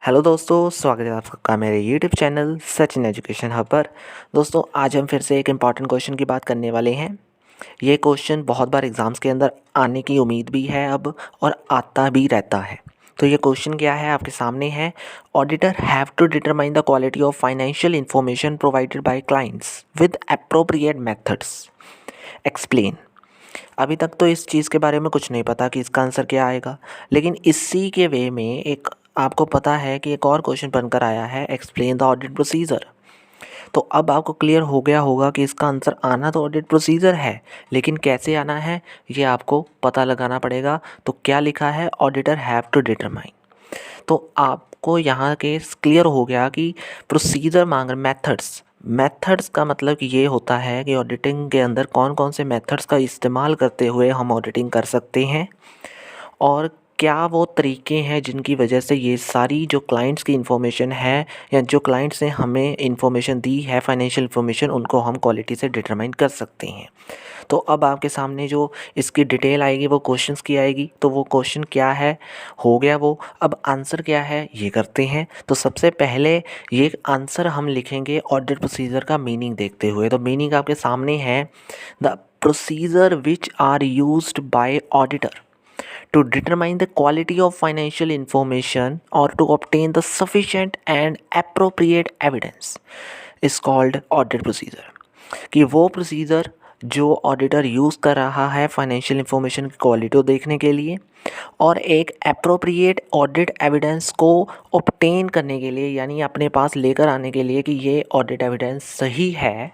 Hello दोस्तों, स्वागत है आपका मेरे YouTube channel Sachin education hub पर। दोस्तों, आज हम फिर से एक इम्पॉर्टेंट क्वेश्चन की बात करने वाले हैं। ये क्वेश्चन बहुत बार एग्ज़ाम्स के अंदर आने की उम्मीद भी है अब, और आता भी रहता है। तो ये क्वेश्चन क्या है आपके सामने है। Auditor have to determine the quality of financial information provided by clients with appropriate methods. Explain. अभी तक तो इस चीज़ के बारे में कुछ नहीं पता कि इसका आंसर क्या आएगा, लेकिन इसी के वे में एक आपको पता है कि एक और क्वेश्चन बनकर आया है, एक्सप्लेन द ऑडिट प्रोसीजर। तो अब आपको क्लियर हो गया होगा कि इसका आंसर आना तो ऑडिट प्रोसीजर है, लेकिन कैसे आना है ये आपको पता लगाना पड़ेगा। तो क्या लिखा है, ऑडिटर हैव टू डिटरमाइन। तो आपको यहाँ के क्लियर हो गया कि प्रोसीजर मांग रहे, मेथड्स का मतलब कि ये होता है कि ऑडिटिंग के अंदर कौन कौन से मेथड्स का इस्तेमाल करते हुए हम ऑडिटिंग कर सकते हैं, और क्या वो तरीके हैं जिनकी वजह से ये सारी जो क्लाइंट्स की इन्फॉर्मेशन है या जो क्लाइंट्स ने हमें इन्फॉर्मेशन दी है, फाइनेंशियल इन्फॉर्मेशन, उनको हम क्वालिटी से डिटरमाइन कर सकते हैं। तो अब आपके सामने जो इसकी डिटेल आएगी वो क्वेश्चंस की आएगी। तो वो क्वेश्चन क्या है, हो गया वो। अब आंसर क्या है ये करते हैं। तो सबसे पहले ये आंसर हम लिखेंगे ऑडिट प्रोसीजर का मीनिंग देखते हुए। तो मीनिंग आपके सामने है, the procedure which are used by auditor to determine the quality of financial information or to obtain the sufficient and appropriate evidence is called audit procedure। कि वो प्रोसीजर जो ऑडिटर यूज़ कर रहा है फाइनेंशियल इंफॉर्मेशन की quality को देखने के लिए और एक अप्रोप्रिएट ऑडिट एविडेंस को ऑब्टेन करने के लिए, यानी अपने पास लेकर आने के लिए कि ये ऑडिट एविडेंस सही है,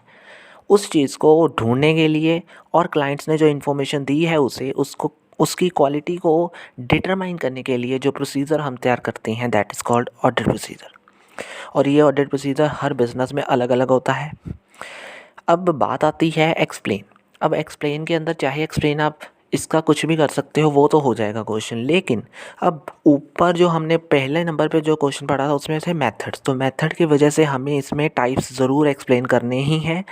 उस चीज़ को ढूंढने के लिए, और क्लाइंट्स ने जो इन्फॉर्मेशन दी है उसे उसको उसकी क्वालिटी को डिटरमाइन करने के लिए जो प्रोसीजर हम तैयार करते हैं, that is called audit procedure. और ये ऑडिट प्रोसीजर हर बिजनेस में अलग अलग होता है। अब बात आती है एक्सप्लेन। अब एक्सप्लेन के अंदर चाहे एक्सप्लेन आप इसका कुछ भी कर सकते हो, वो तो हो जाएगा क्वेश्चन, लेकिन अब ऊपर जो हमने पहले नंबर पे जो क्वेश्चन पढ़ा था उसमें से मेथड्स, तो मेथड की वजह से हमें इसमें टाइप्स ज़रूर एक्सप्लेन करने ही हैं।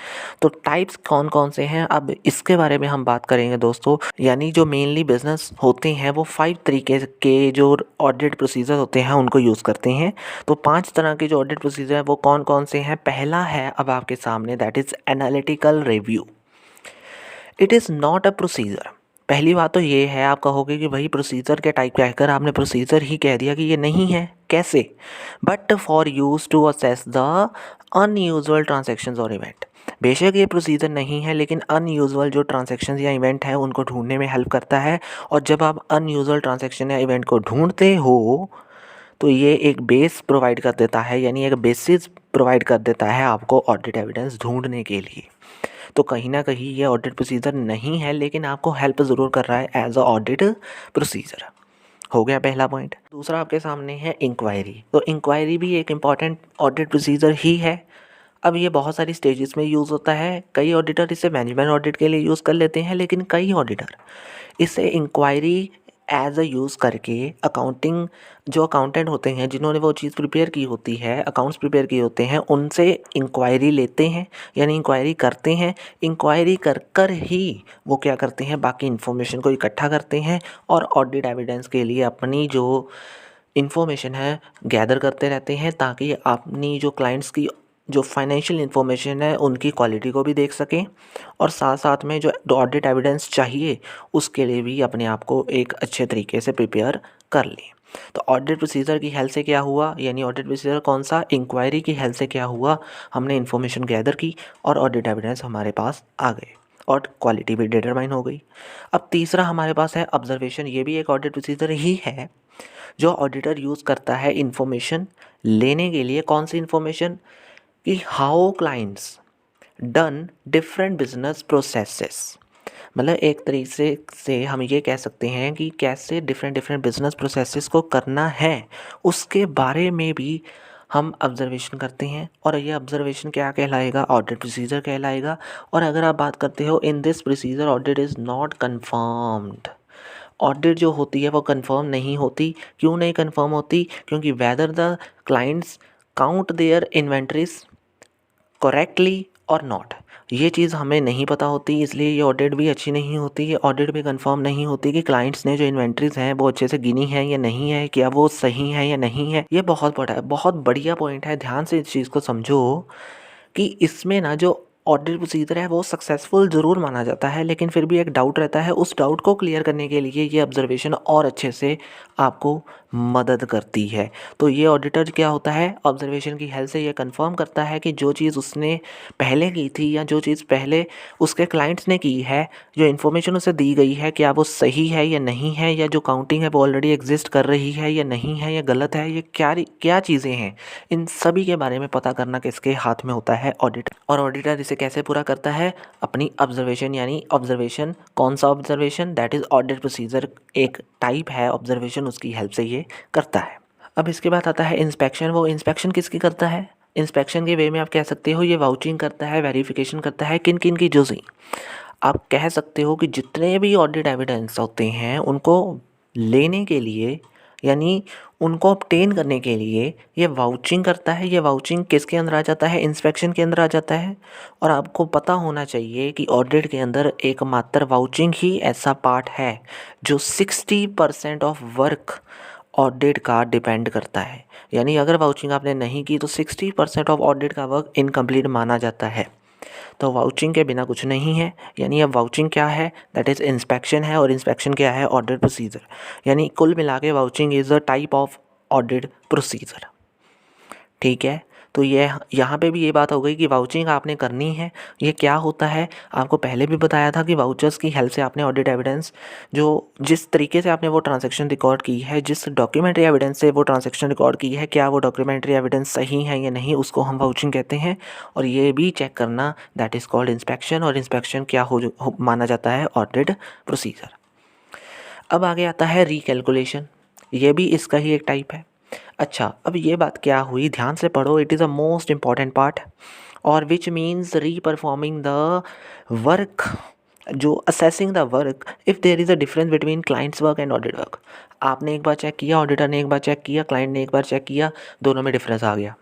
तो टाइप्स कौन कौन से हैं अब इसके बारे में हम बात करेंगे दोस्तों। यानी जो मेनली बिजनेस होते हैं वो 5 तरीके के जो ऑडिट प्रोसीजर होते हैं उनको यूज़ करते हैं। तो 5 तरह के जो ऑडिट प्रोसीजर हैं वो कौन कौन से हैं। पहला है अब आपके सामने, that is analytical review. It is not a procedure. पहली बात तो ये है, आप कहोगे कि भाई प्रोसीजर के टाइप कहकर आपने प्रोसीजर ही कह दिया कि ये नहीं है, कैसे। But for use to assess the unusual transactions और इवेंट। बेशक ये प्रोसीजर नहीं है, लेकिन अनयूजुअल जो ट्रांजेक्शन्स या इवेंट है उनको ढूंढने में हेल्प करता है। और जब आप अनयूजुअल ट्रांजेक्शन या इवेंट को ढूंढते हो तो ये एक बेस प्रोवाइड कर देता है, यानी एक बेसिस प्रोवाइड कर देता है आपको ऑडिट एविडेंस ढूंढने के लिए। तो कहीं ना कहीं ये ऑडिट प्रोसीजर नहीं है, लेकिन आपको हेल्प ज़रूर कर रहा है एज अ ऑडिट प्रोसीजर। हो गया पहला पॉइंट। दूसरा आपके सामने है इंक्वायरी। तो इंक्वायरी भी एक इम्पॉर्टेंट ऑडिट प्रोसीजर ही है। अब ये बहुत सारी स्टेजेस में यूज़ होता है। कई ऑडिटर इसे मैनेजमेंट ऑडिट के लिए यूज़ कर लेते हैं, लेकिन कई ऑडिटर इसे इंक्वायरी एज अ यूज़ करके अकाउंटिंग, जो अकाउंटेंट होते हैं जिन्होंने वो चीज़ प्रिपेयर की होती है, अकाउंट्स प्रिपेयर किए होते हैं, उनसे इंक्वायरी लेते हैं, यानी इंक्वायरी करते हैं। इंक्वायरी कर कर ही वो क्या करते हैं, बाकी इन्फॉर्मेशन को इकट्ठा करते हैं और ऑडिट एविडेंस के लिए अपनी जो इन्फॉर्मेशन है गैदर करते रहते हैं, ताकि अपनी जो क्लाइंट्स की जो फाइनेंशियल इन्फॉर्मेशन है उनकी क्वालिटी को भी देख सकें, और साथ साथ में जो ऑडिट एविडेंस चाहिए उसके लिए भी अपने आप को एक अच्छे तरीके से प्रिपेयर कर लें। तो ऑडिट प्रोसीजर की हेल्प से क्या हुआ, यानी ऑडिट प्रोसीजर कौन सा, इंक्वायरी की हेल्प से क्या हुआ, हमने इन्फॉर्मेशन गैदर की और ऑडिट एविडेंस हमारे पास आ गए और क्वालिटी भी डिटरमाइन हो गई। अब तीसरा हमारे पास है ऑब्जर्वेशन। ये भी एक ऑडिट प्रोसीजर ही है जो ऑडिटर यूज़ करता है इन्फॉर्मेशन लेने के लिए। कौन सी इन्फॉर्मेशन, कि how clients done different business processes. मतलब एक तरीके से हम ये कह सकते हैं कि कैसे डिफरेंट बिजनेस प्रोसेसेस को करना है, उसके बारे में भी हम ऑब्जर्वेशन करते हैं। और ये ऑब्जर्वेशन क्या कहलाएगा, ऑडिट प्रोसीजर कहलाएगा। और अगर आप बात करते हो in this procedure audit is not confirmed. Audit जो होती है वो कंफर्म नहीं होती। क्यों नहीं कंफर्म होती, क्योंकि whether the clients count their inventories correctly और नॉट। ये चीज़ हमें नहीं पता होती, इसलिए ये ऑडिट भी अच्छी नहीं होती। ये ऑडिट भी कंफर्म नहीं होती कि क्लाइंट्स ने जो इन्वेंट्रीज हैं वो अच्छे से गिनी है या नहीं है, क्या वो सही है या नहीं है। ये बहुत बड़ा है, बहुत बढ़िया पॉइंट है। ध्यान से इस चीज़ को समझो कि इसमें ना जो ऑडिट प्रोसीजर है वो सक्सेसफुल ज़रूर माना जाता है, लेकिन फिर भी एक डाउट रहता है। उस डाउट को क्लियर करने के लिए ये ऑब्जर्वेशन और अच्छे से आपको मदद करती है। तो ये ऑडिटर क्या होता है, ऑब्जर्वेशन की हेल्प से ये कंफर्म करता है कि जो चीज़ उसने पहले की थी या जो चीज़ पहले उसके क्लाइंट्स ने की है, जो इन्फॉर्मेशन उसे दी गई है, क्या वो सही है या नहीं है, या जो काउंटिंग है वो ऑलरेडी एग्जिस्ट कर रही है या नहीं है, या गलत है, ये क्या क्या चीज़ें हैं, इन सभी के बारे में पता करना किसके हाथ में होता है, ऑडिटर। और ऑडिटर इसे कैसे पूरा करता है, अपनी ऑब्जर्वेशन, यानी ऑब्जर्वेशन, कौन सा observation, that is audit procedure, एक टाइप है ऑब्जर्वेशन, उसकी हेल्प से ये करता है। अब इसके बाद आता है इंस्पेक्शन। वो इंस्पेक्शन किसकी करता है, इंस्पेक्शन के वे में आप कह सकते हो ये वाउचिंग करता है, वेरिफिकेशन करता है। किन किन की, जुज़ी आप कह सकते हो कि जितने भी ऑडिट एविडेंस होते हैं उनको लेने के लिए, यानी उनको ऑब्टेन करने के लिए ये वाउचिंग करता है। ये वाउचिंग किसके अंदर आ जाता है, इंस्पेक्शन के अंदर आ जाता है। और आपको पता होना चाहिए कि ऑडिट के अंदर एकमात्र वाउचिंग ही ऐसा पार्ट है जो 60% ऑफ वर्क ऑडिट का डिपेंड करता है। यानी अगर वाउचिंग आपने नहीं की तो 60% ऑफ ऑडिट का वर्क इनकम्प्लीट माना जाता है। तो वाउचिंग के बिना कुछ नहीं है। यानी अब वाउचिंग क्या है, दैट इज़ इंस्पेक्शन है, और इंस्पेक्शन क्या है, ऑडिट प्रोसीजर। यानी कुल मिला के vouching is a type of audit procedure. ठीक है, तो ये यहाँ पे भी ये बात हो गई कि वाउचिंग आपने करनी है। ये क्या होता है, आपको पहले भी बताया था कि वाउचर्स की हेल्प से आपने ऑडिट एविडेंस, जो जिस तरीके से आपने वो ट्रांजैक्शन रिकॉर्ड की है, जिस डॉक्यूमेंट्री एविडेंस से वो ट्रांजैक्शन रिकॉर्ड की है, क्या वो डॉक्यूमेंट्री एविडेंस सही है या नहीं, उसको हम वाउचिंग कहते हैं। और ये भी चेक करना, दैट इज़ कॉल्ड इंस्पेक्शन। और इंस्पेक्शन क्या माना जाता है, ऑडिट प्रोसीजर। अब आगे आता है रिकैलकुलेशन। ये भी इसका ही एक टाइप है। अच्छा, अब ये बात क्या हुई, ध्यान से पढ़ो, it is a most important part, और which means reperforming the work, जो assessing the work if there is a difference between clients work and audit work. आपने एक बार चेक किया, ऑडिटर ने एक बार चेक किया, क्लाइंट ने एक बार चेक किया, दोनों में डिफरेंस आ गया।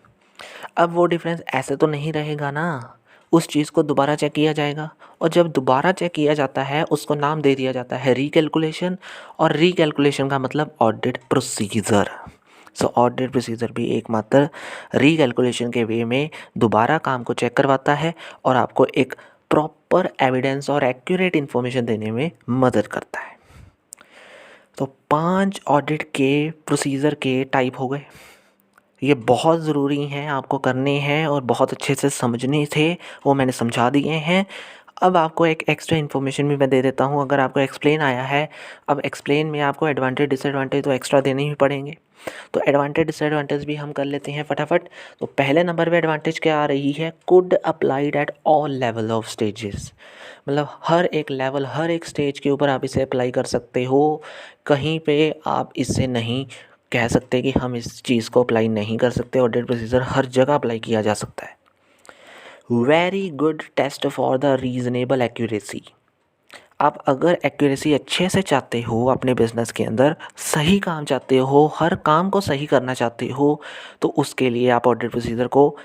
अब वो डिफरेंस ऐसे तो नहीं रहेगा ना, उस चीज़ को दोबारा चेक किया जाएगा। और जब दोबारा चेक किया जाता है उसको नाम दे दिया जाता है रीकैलकुलेशन। और रीकैलकुलेशन का मतलब ऑडिट प्रोसीजर। सो ऑडिट प्रोसीजर भी एकमात्र रीकैलकुलेशन के वे में दोबारा काम को चेक करवाता है और आपको एक प्रॉपर एविडेंस और एक्यूरेट इन्फॉर्मेशन देने में मदद करता है। तो 5 ऑडिट के प्रोसीजर के टाइप हो गए। ये बहुत ज़रूरी हैं, आपको करने हैं और बहुत अच्छे से समझने थे, वो मैंने समझा दिए हैं। अब आपको एक एक्स्ट्रा इन्फॉर्मेशन भी मैं दे देता हूँ। अगर आपको एक्सप्लेन आया है, अब एक्सप्लेन में आपको एडवांटेज डिसएडवांटेज तो एक्स्ट्रा देने ही पड़ेंगे। तो एडवांटेज डिसएडवांटेज भी हम कर लेते हैं फटाफट। तो पहले नंबर पे एडवांटेज क्या आ रही है, could applied at all level of stages. मतलब हर एक लेवल, हर एक स्टेज के ऊपर आप इसे अप्लाई कर सकते हो। कहीं पे आप इसे नहीं कह सकते कि हम इस चीज़ को अप्लाई नहीं कर सकते। ऑडिट प्रोसीजर हर जगह अप्लाई किया जा सकता है। Very good test for the reasonable accuracy. आप अगर एक्यूरेसी अच्छे से चाहते हो, अपने बिजनेस के अंदर सही काम चाहते हो, हर काम को सही करना चाहते हो, तो उसके लिए आप ऑडिट प्रोसीजर को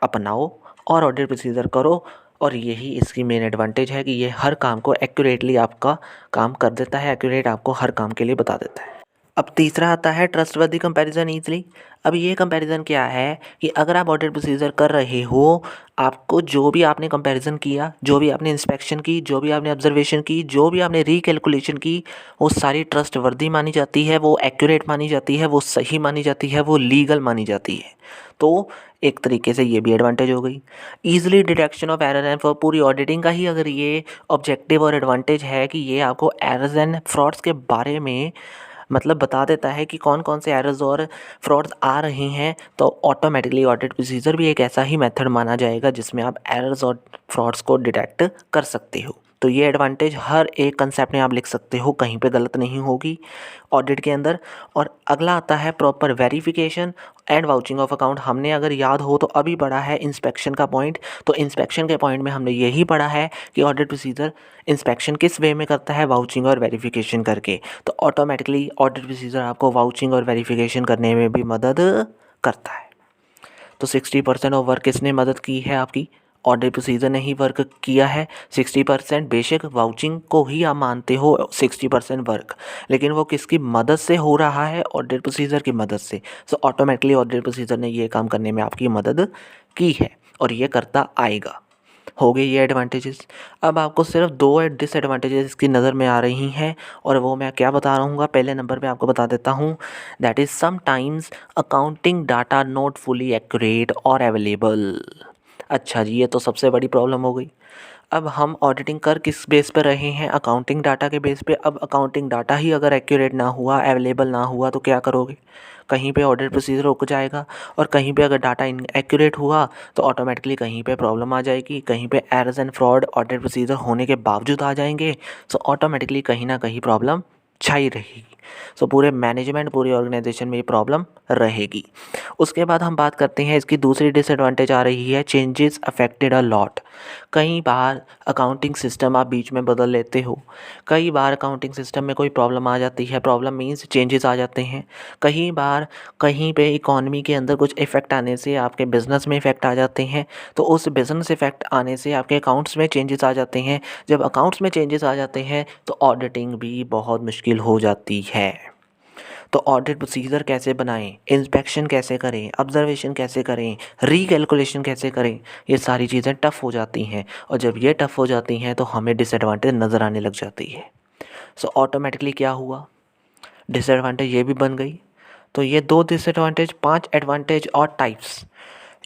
अपनाओ और ऑडिट प्रोसीजर करो। और यही इसकी मेन एडवांटेज है कि ये हर काम को एक्यूरेटली आपका काम कर देता है, एक्यूरेट आपको हर काम के लिए बता देता है। अब तीसरा आता है ट्रस्टवर्दी कंपैरिजन ईजिली। अब ये कंपैरिजन क्या है कि अगर आप ऑडिट प्रोसीजर कर रहे हो, आपको जो भी आपने कंपैरिजन किया, जो भी आपने इंस्पेक्शन की, जो भी आपने ऑब्जर्वेशन की, जो भी आपने रिकैलकुलेशन की, वो सारी ट्रस्टवर्दी मानी जाती है, वो एक्यूरेट मानी जाती है, वो सही मानी जाती है, वो लीगल मानी जाती है। तो एक तरीके से ये भी एडवांटेज हो गई। Easily detection of error and for पूरी ऑडिटिंग का ही अगर ये ऑब्जेक्टिव और एडवांटेज है कि ये आपको एरर्स एंड फ्रॉड्स के बारे में मतलब बता देता है कि कौन कौन से एरर्स और फ्रॉड्स आ रही हैं। तो ऑटोमेटिकली ऑडिट प्रोसीजर भी एक ऐसा ही मेथड माना जाएगा जिसमें आप एरर्स और फ्रॉड्स को डिटेक्ट कर सकते हो। तो ये एडवांटेज हर एक कंसेप्ट में आप लिख सकते हो, कहीं पे गलत नहीं होगी ऑडिट के अंदर। और अगला आता है proper verification and vouching of account. हमने अगर याद हो तो अभी पढ़ा है इंस्पेक्शन का पॉइंट। तो इंस्पेक्शन के पॉइंट में हमने यही पढ़ा है कि ऑडिट प्रोसीजर इंस्पेक्शन किस वे में करता है, वाउचिंग और वेरिफिकेशन करके। तो ऑटोमेटिकली ऑडिट प्रोसीजर आपको वाउचिंग और वेरिफिकेशन करने में भी मदद करता है। तो 60% ऑफ वर्क किसने मदद की है, आपकी ऑडिट प्रोसीजर ने ही वर्क किया है 60%। बेशक वाउचिंग को ही आप मानते हो 60% वर्क, लेकिन वो किसकी मदद से हो रहा है? ऑडिट प्रोसीजर की मदद से। सो ऑटोमेटिकली ऑडिट प्रोसीजर ने ये काम करने में आपकी मदद की है और ये करता आएगा। हो गई ये एडवांटेजेस। अब आपको सिर्फ 2 डिसएडवांटेजेस इसकी नज़र में आ रही हैं और वो मैं क्या बता रहा हूँ, पहले नंबर पे आपको बता देता हूँ। That is sometimes accounting data not fully accurate और अवेलेबल। अच्छा जी, ये तो सबसे बड़ी प्रॉब्लम हो गई। अब हम ऑडिटिंग कर किस बेस पर रहे हैं? अकाउंटिंग डाटा के बेस पे। अब अकाउंटिंग डाटा ही अगर एक्यूरेट ना हुआ, अवेलेबल ना हुआ तो क्या करोगे? कहीं पे ऑडिट प्रोसीजर रुक जाएगा और कहीं पे अगर डाटा इनएक्यूरेट हुआ तो ऑटोमेटिकली कहीं पे प्रॉब्लम आ जाएगी, कहीं पे errors and fraud audit procedure होने के बावजूद आ जाएंगे। सो ऑटोमेटिकली कहीं ना कहीं प्रॉब्लम छाई रहेगी। सो पूरे मैनेजमेंट, पूरी ऑर्गेनाइजेशन में ये प्रॉब्लम रहेगी। उसके बाद हम बात करते हैं इसकी दूसरी डिसएडवांटेज आ रही है, चेंजेस अफेक्टेड अ लॉट। कई बार अकाउंटिंग सिस्टम आप बीच में बदल लेते हो, कई बार अकाउंटिंग सिस्टम में कोई प्रॉब्लम आ जाती है, प्रॉब्लम मीन्स चेंजेस आ जाते हैं। कई बार कहीं पे इकॉनमी के अंदर कुछ इफ़ेक्ट आने से आपके बिज़नेस में इफ़ेक्ट आ जाते हैं, तो उस बिज़नेस इफ़ेक्ट आने से आपके अकाउंट्स में चेंजेस आ जाते हैं। जब अकाउंट्स में चेंजेस आ जाते हैं तो ऑडिटिंग भी बहुत मुश्किल हो जाती है। तो ऑडिट प्रोसीजर कैसे बनाएं, इंस्पेक्शन कैसे करें, ऑब्जर्वेशन कैसे करें, रीकैलकुलेशन कैसे करें, ये सारी चीज़ें टफ़ हो जाती हैं और जब ये टफ़ हो जाती हैं तो हमें डिसएडवांटेज नज़र आने लग जाती है। सो ऑटोमेटिकली क्या हुआ, डिसएडवांटेज ये भी बन गई। तो ये 2 डिसएडवांटेज, 5 एडवांटेज और टाइप्स,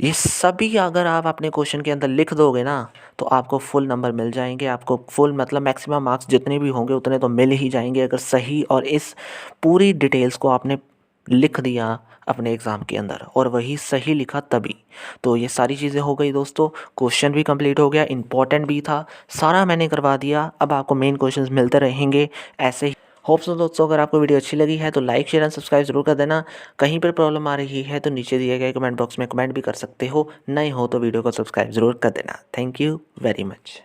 ये सभी अगर आप अपने क्वेश्चन के अंदर लिख दोगे ना तो आपको फुल नंबर मिल जाएंगे। आपको फुल मतलब मैक्सिमम मार्क्स जितने भी होंगे उतने तो मिल ही जाएंगे अगर सही और इस पूरी डिटेल्स को आपने लिख दिया अपने एग्ज़ाम के अंदर, और वही सही लिखा तभी। तो ये सारी चीज़ें हो गई दोस्तों, क्वेश्चन भी कंप्लीट हो गया, इंपॉर्टेंट भी था, सारा मैंने करवा दिया। अब आपको मेन क्वेश्चंस मिलते रहेंगे ऐसे ही। होप सो दोस्तों, अगर आपको वीडियो अच्छी लगी है तो लाइक शेयर एंड सब्सक्राइब जरूर कर देना। कहीं पर प्रॉब्लम आ रही है तो नीचे दिए गए कमेंट बॉक्स में कमेंट भी कर सकते हो, नए हो तो वीडियो को सब्सक्राइब ज़रूर कर देना। Thank you very much.